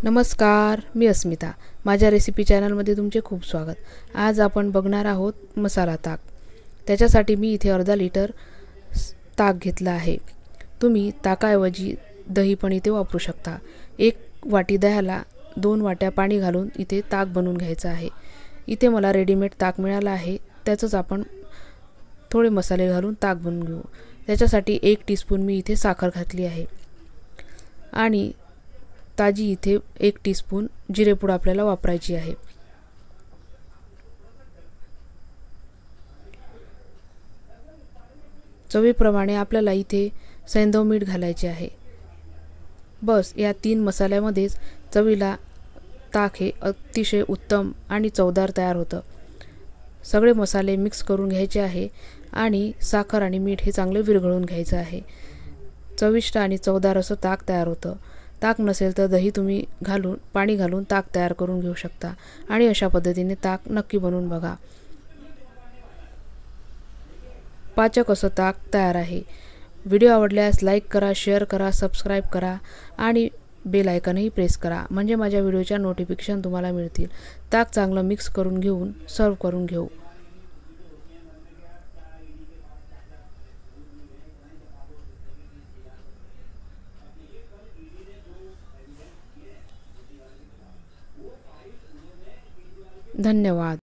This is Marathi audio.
नमस्कार, मी अस्मिता. माझ्या रेसिपी चॅनलमध्ये तुमचे खूप स्वागत. आज आपण बघणार आहोत मसाला ताक. त्याच्यासाठी मी इथे अर्धा लिटर ताक घेतला आहे. तुम्ही ताकाऐवजी दही पण इथे वापरू शकता. 1 वाटी दह्याला 2 वाट्या पाणी घालून इथे ताक बनवून घ्यायचं आहे. इथे मला रेडीमेड ताक मिळालं आहे. त्याचंच आपण थोडे मसाले घालून ताक बनवून घेऊ. त्याच्यासाठी 1 टीस्पून मी इथे साखर घातली आहे आणि ताजी इथे 1 टीस्पून जिरेपूड आपल्याला वापरायची आहे. चवीप्रमाणे आपल्याला इथे सैंधव मीठ घालायचे आहे. बस या 3 मसाल्यामध्येच चवीला ताक हे अतिशय उत्तम आणि चवदार तयार होतं. सगळे मसाले मिक्स करून घ्यायचे आहे आणि साखर आणि मीठ हे चांगले विरघळून घ्यायचं आहे. चविष्ट आणि चवदार असं ताक तयार होतं. ताक नसेल तर दही तुम्ही पाणी घालून ताक तयार करून घेऊ शकता आणि अशा पद्धतीने ताक नक्की बनवून बघा. पाचक असं ताक तयार आहे. व्हिडिओ आवडल्यास लाईक करा, शेअर करा, सबस्क्राईब करा आणि बेल आयकॉनही प्रेस करा, म्हणजे माझ्या व्हिडिओच्या नोटिफिकेशन तुम्हाला मिळतील. ताक चांगलं मिक्स करून घेऊन सर्व करून घेऊ. धन्यवाद.